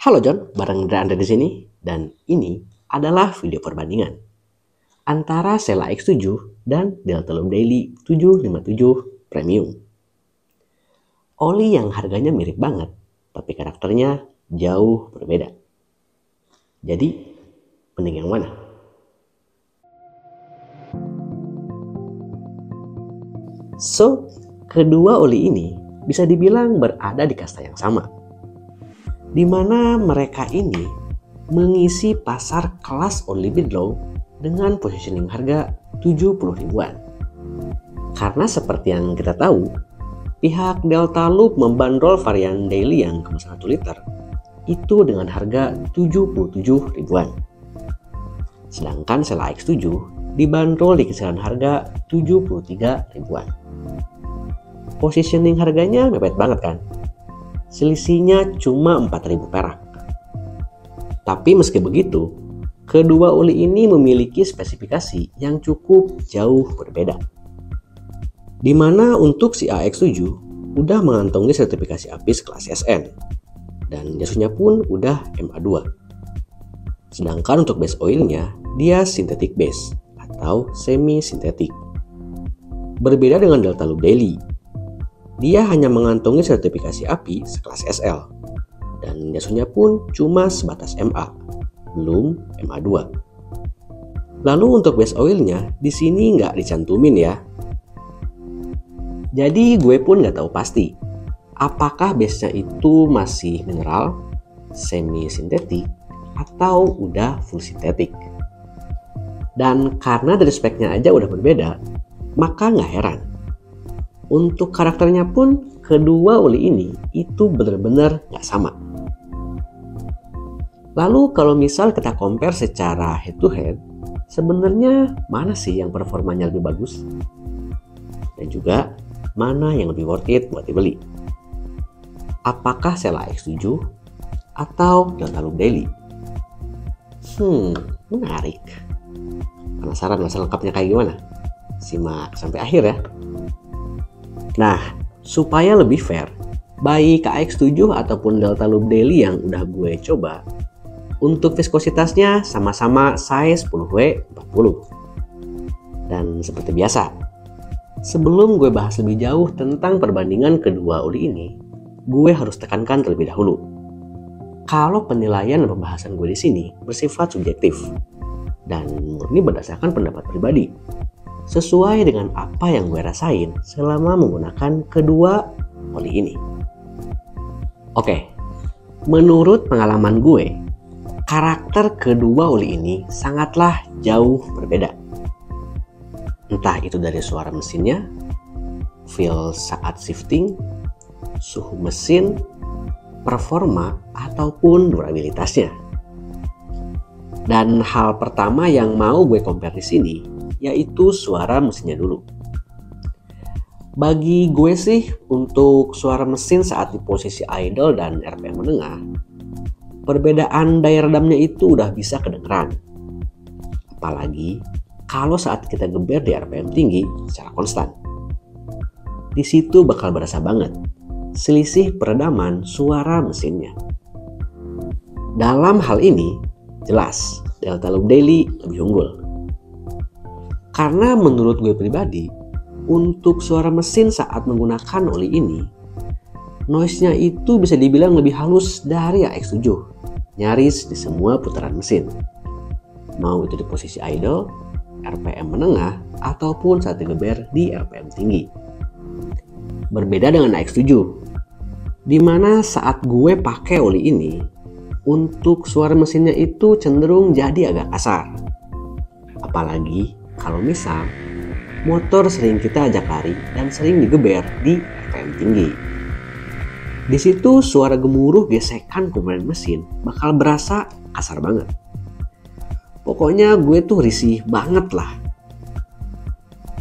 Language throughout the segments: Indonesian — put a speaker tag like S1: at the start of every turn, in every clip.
S1: Halo John, bareng Andre di sini, dan ini adalah video perbandingan antara Sela X7 dan Delta Loop Daily 757 Premium. Oli yang harganya mirip banget, tapi karakternya jauh berbeda. Jadi, mending yang mana? So, kedua oli ini bisa dibilang berada di kasta yang sama, di mana mereka ini mengisi pasar kelas oli mid-low dengan positioning harga 70 ribuan. Karena seperti yang kita tahu, pihak Delta Loop membandrol varian daily yang kemasan 1 liter itu dengan harga 77 ribuan. Sedangkan Sela X7 dibanderol di kisaran harga 73 ribuan. Positioning harganya mepet banget kan? Selisihnya cuma 4.000 perak. Tapi meski begitu, kedua oli ini memiliki spesifikasi yang cukup jauh berbeda. Di mana untuk si AX7 udah mengantongi sertifikasi APIS kelas SN dan jasnya pun udah MA2. Sedangkan untuk base oilnya dia synthetic base atau semi sintetik. Berbeda dengan Delta Loop Daily, dia hanya mengantongi sertifikasi API sekelas SL dan jasanya pun cuma sebatas MA, belum MA2. Lalu untuk base oilnya di sini nggak dicantumin ya. Jadi gue pun nggak tahu pasti apakah base-nya itu masih mineral, semi sintetik, atau udah full sintetik. Dan karena dari speknya aja udah berbeda, maka nggak heran untuk karakternya pun kedua oli ini itu benar-benar nggak sama. Lalu kalau misal kita compare secara head to head, sebenarnya mana sih yang performanya lebih bagus? Dan juga mana yang lebih worth it buat dibeli? Apakah Sela X7 atau Delta Loop Daily? Menarik. Penasaran masa lengkapnya kayak gimana? Simak sampai akhir ya. Nah, supaya lebih fair, baik AX7 ataupun Delta Loop Daily yang udah gue coba, untuk viskositasnya sama-sama size 10W40. Dan seperti biasa, sebelum gue bahas lebih jauh tentang perbandingan kedua oli ini, gue harus tekankan terlebih dahulu. Kalau penilaian dan pembahasan gue di sini bersifat subjektif dan murni berdasarkan pendapat pribadi, sesuai dengan apa yang gue rasain selama menggunakan kedua oli ini. Oke, menurut pengalaman gue, karakter kedua oli ini sangatlah jauh berbeda. Entah itu dari suara mesinnya, feel saat shifting, suhu mesin, performa, ataupun durabilitasnya. Dan hal pertama yang mau gue compare di sini yaitu suara mesinnya dulu. Bagi gue sih, untuk suara mesin saat di posisi idle dan RPM menengah, perbedaan daya redamnya itu udah bisa kedengeran. Apalagi kalau saat kita geber di RPM tinggi secara konstan. Di situ bakal berasa banget selisih peredaman suara mesinnya. Dalam hal ini, jelas Delta Loop Daily lebih unggul. Karena menurut gue pribadi, untuk suara mesin saat menggunakan oli ini, noise-nya itu bisa dibilang lebih halus dari AX7, nyaris di semua putaran mesin. Mau itu di posisi idle, RPM menengah, ataupun saat digeber di RPM tinggi. Berbeda dengan AX7, di mana saat gue pakai oli ini, untuk suara mesinnya itu cenderung jadi agak kasar. Apalagi kalau misal motor sering kita ajak lari dan sering digeber di RPM tinggi. Di situ suara gemuruh gesekan komponen mesin bakal berasa kasar banget. Pokoknya gue tuh risih banget lah.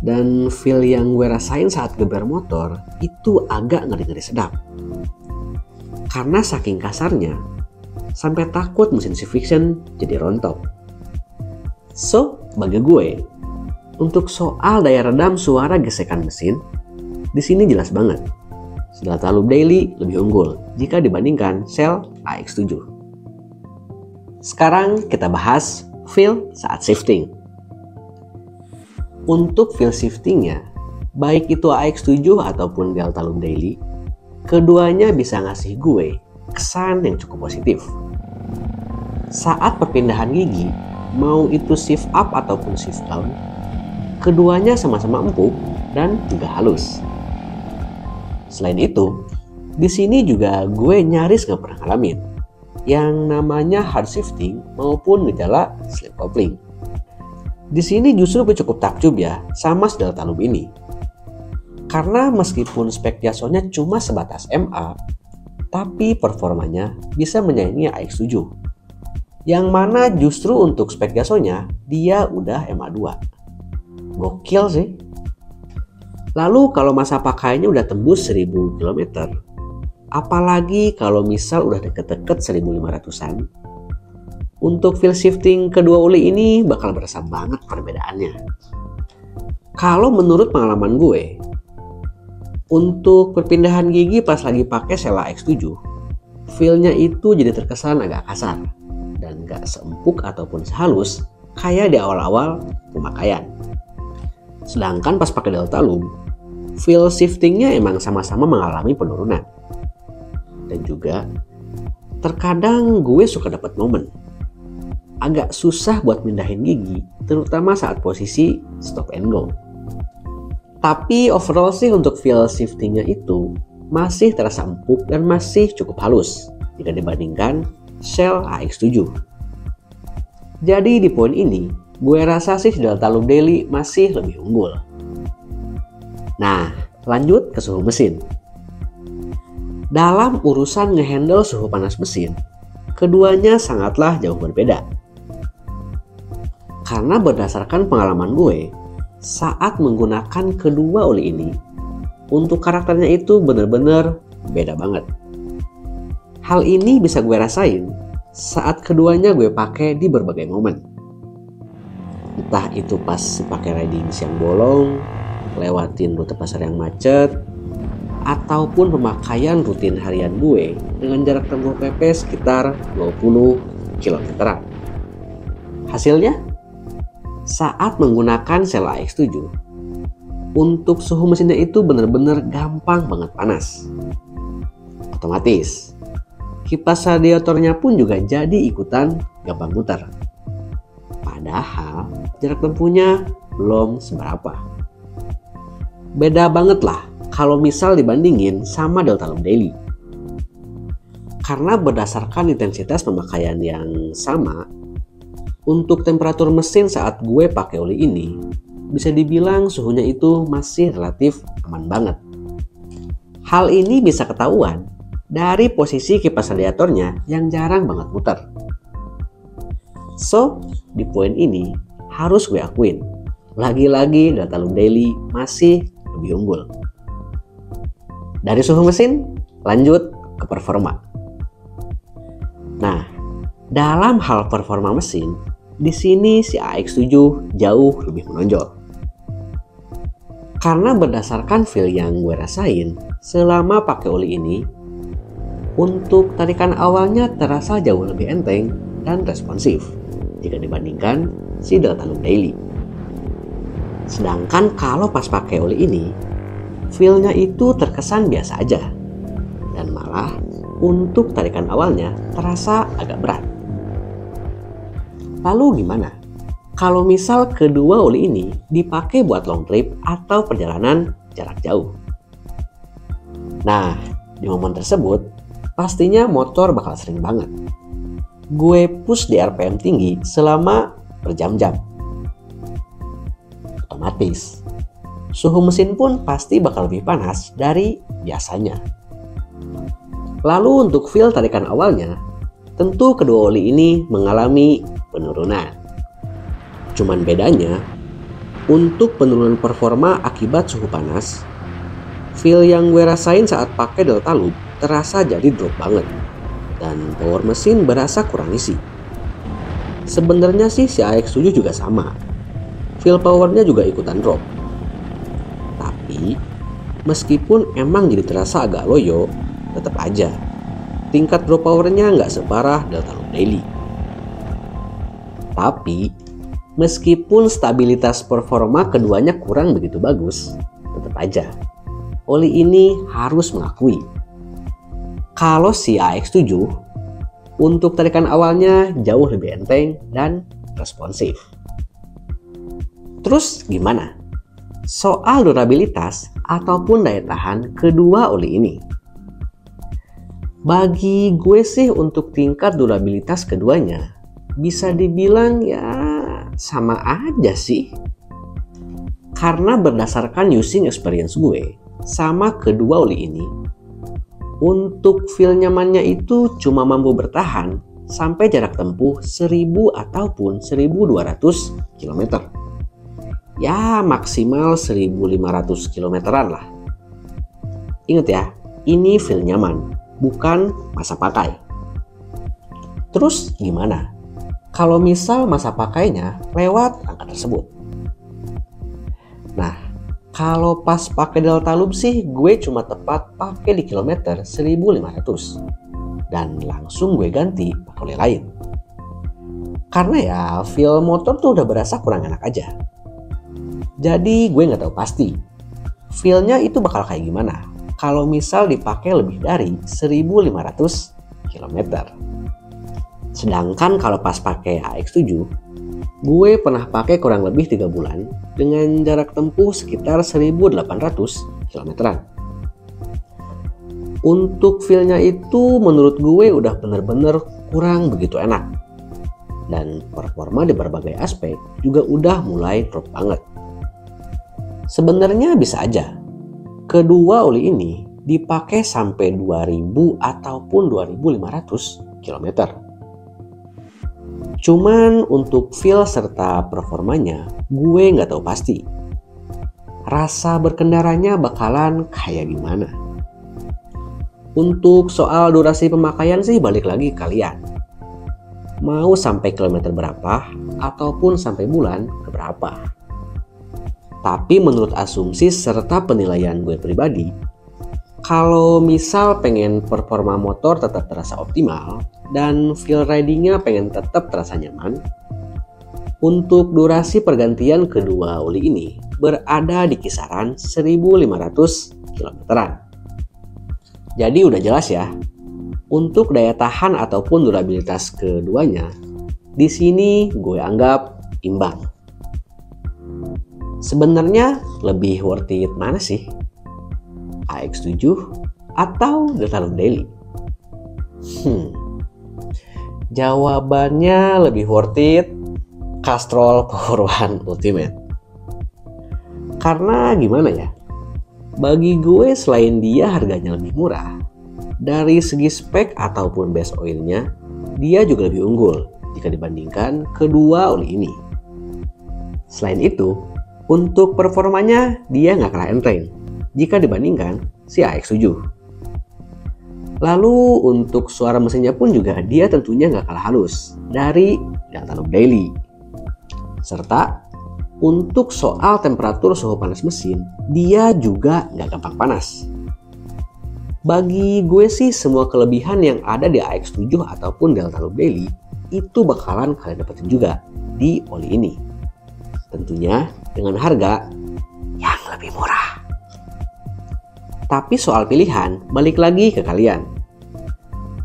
S1: Dan feel yang gue rasain saat geber motor itu agak ngeri-ngeri sedap. Karena saking kasarnya, sampai takut mesin friction jadi rontok. So, bagi gue, untuk soal daya redam suara gesekan mesin, di sini jelas banget Delta Loop Daily lebih unggul jika dibandingkan sel AX7. Sekarang kita bahas feel saat shifting. Untuk feel shiftingnya, baik itu AX7 ataupun delta loop daily, keduanya bisa ngasih gue kesan yang cukup positif. Saat perpindahan gigi, mau itu shift up ataupun shift down, keduanya sama-sama empuk dan juga halus. Selain itu, di sini juga gue nyaris gak pernah ngalamin yang namanya hard shifting maupun gejala slip coupling. Di sini justru gue cukup takjub ya sama si delta loop ini. Karena meskipun spek Yasona cuma sebatas MA, tapi performanya bisa menyaingi AX7. Yang mana justru untuk spek Yasona dia udah MA2. Gokil sih. Lalu kalau masa pakainya udah tembus 1000 km, apalagi kalau misal udah deket-deket 1500-an, untuk feel shifting kedua oli ini bakal berasa banget perbedaannya. Kalau menurut pengalaman gue, untuk perpindahan gigi pas lagi pakai Sela X7, feel-nya itu jadi terkesan agak kasar dan gak seempuk ataupun sehalus kayak di awal-awal pemakaian. Sedangkan pas pakai delta loop, feel shiftingnya emang sama-sama mengalami penurunan. Dan juga terkadang gue suka dapat momen agak susah buat mindahin gigi, terutama saat posisi stop and go. Tapi overall sih untuk feel shiftingnya itu masih terasa empuk dan masih cukup halus jika dibandingkan Shell AX7. Jadi di poin ini gue rasa sih delta loop daily masih lebih unggul. Nah, lanjut ke suhu mesin. Dalam urusan ngehandle suhu panas mesin, keduanya sangatlah jauh berbeda. Karena berdasarkan pengalaman gue, saat menggunakan kedua oli ini, untuk karakternya itu bener-bener beda banget. Hal ini bisa gue rasain saat keduanya gue pakai di berbagai momen. Entah itu pas pakai riding siang bolong, lewatin rute pasar yang macet, ataupun pemakaian rutin harian gue dengan jarak tempuh PP sekitar 20 km. Hasilnya, saat menggunakan Sela X7, untuk suhu mesinnya itu benar-benar gampang banget panas. Otomatis, kipas radiatornya pun juga jadi ikutan gampang muter. Padahal jarak tempuhnya belum seberapa. Beda banget lah kalau misal dibandingin sama delta loop daily. Karena berdasarkan intensitas pemakaian yang sama, untuk temperatur mesin saat gue pakai oli ini, bisa dibilang suhunya itu masih relatif aman banget. Hal ini bisa ketahuan dari posisi kipas radiatornya yang jarang banget muter. So, di poin ini harus gue akuin, lagi-lagi delta loop daily masih lebih unggul. Dari suhu mesin, lanjut ke performa. Nah, dalam hal performa mesin, di sini si AX7 jauh lebih menonjol. Karena berdasarkan feel yang gue rasain selama pakai oli ini, untuk tarikan awalnya terasa jauh lebih enteng dan responsif jika dibandingkan si delta loop daily. Sedangkan kalau pas pakai oli ini, feel-nya itu terkesan biasa aja, dan malah untuk tarikan awalnya terasa agak berat. Lalu gimana kalau misal kedua oli ini dipakai buat long trip atau perjalanan jarak jauh? Nah, di momen tersebut pastinya motor bakal sering banget gue push di RPM tinggi selama berjam-jam. Otomatis suhu mesin pun pasti bakal lebih panas dari biasanya. Lalu untuk feel tarikan awalnya, tentu kedua oli ini mengalami penurunan. Cuman bedanya, untuk penurunan performa akibat suhu panas, feel yang gue rasain saat pakai delta loop terasa jadi drop banget. Dan power mesin berasa kurang isi. Sebenarnya sih si AX7 juga sama. Feel powernya juga ikutan drop. Tapi, meskipun emang jadi terasa agak loyo, tetap aja tingkat drop powernya nggak separah delta loop daily. Tapi, meskipun stabilitas performa keduanya kurang begitu bagus, tetap aja oli ini harus mengakui kalau si AX7 untuk tarikan awalnya jauh lebih enteng dan responsif. Terus gimana soal durabilitas ataupun daya tahan kedua oli ini? Bagi gue sih untuk tingkat durabilitas keduanya bisa dibilang ya sama aja sih. Karena berdasarkan using experience gue sama kedua oli ini, untuk feel nyamannya itu cuma mampu bertahan sampai jarak tempuh 1000 ataupun 1200 km. Ya maksimal 1500 km-an lah. Ingat ya, ini feel nyaman, bukan masa pakai. Terus gimana kalau misal masa pakainya lewat angka tersebut? Nah, kalau pas pakai Delta Loop sih gue cuma tepat pakai di kilometer 1500 dan langsung gue ganti pakai oli lain. Karena ya feel motor tuh udah berasa kurang enak aja. Jadi gue nggak tahu pasti feel-nya itu bakal kayak gimana kalau misal dipakai lebih dari 1500 km. Sedangkan kalau pas pakai AX7, gue pernah pakai kurang lebih 3 bulan dengan jarak tempuh sekitar 1800 km. Untuk feel-nya itu menurut gue udah bener-bener kurang begitu enak. Dan performa di berbagai aspek juga udah mulai drop banget. Sebenarnya bisa aja kedua oli ini dipakai sampai 2000 ataupun 2500 km. Cuman untuk feel serta performanya gue nggak tahu pasti. Rasa berkendaranya bakalan kayak gimana. Untuk soal durasi pemakaian sih balik lagi ke kalian. Mau sampai kilometer berapa ataupun sampai bulan keberapa. Tapi menurut asumsi serta penilaian gue pribadi, kalau misal pengen performa motor tetap terasa optimal dan feel ridingnya pengen tetap terasa nyaman, untuk durasi pergantian kedua oli ini berada di kisaran 1500 km-an. Jadi udah jelas ya, untuk daya tahan ataupun durabilitas keduanya, di sini gue anggap imbang. Sebenarnya lebih worth it mana sih? AX7 atau Delta Loop Daily? Jawabannya lebih worth it Castrol Power One Ultimate. Karena gimana ya? Bagi gue selain dia harganya lebih murah, dari segi spek ataupun base oilnya, dia juga lebih unggul jika dibandingkan kedua oli ini. Selain itu, untuk performanya dia nggak kalah enteng jika dibandingkan si AX7. Lalu untuk suara mesinnya pun juga dia tentunya nggak kalah halus dari Delta Loop Daily. Serta untuk soal temperatur suhu panas mesin, dia juga nggak gampang panas. Bagi gue sih semua kelebihan yang ada di AX7 ataupun Delta Loop Daily itu bakalan kalian dapetin juga di oli ini. Tentunya dengan harga yang lebih murah. Tapi soal pilihan balik lagi ke kalian.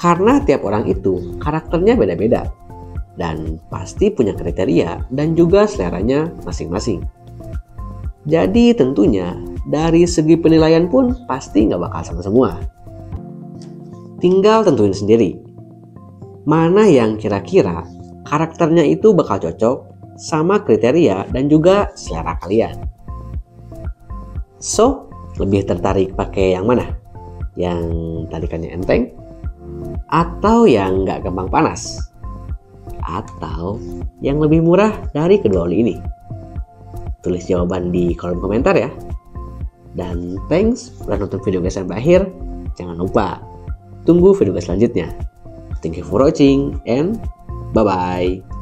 S1: Karena tiap orang itu karakternya beda-beda. Dan pasti punya kriteria dan juga seleranya masing-masing. Jadi tentunya dari segi penilaian pun pasti nggak bakal sama semua. Tinggal tentuin sendiri. Mana yang kira-kira karakternya itu bakal cocok sama kriteria dan juga selera kalian. So, lebih tertarik pakai yang mana? Yang tarikannya enteng? Atau yang nggak gampang panas? Atau yang lebih murah dari kedua oli ini? Tulis jawaban di kolom komentar ya. Dan thanks udah nonton video gue sampai akhir. Jangan lupa tunggu video gue selanjutnya. Thank you for watching and bye-bye.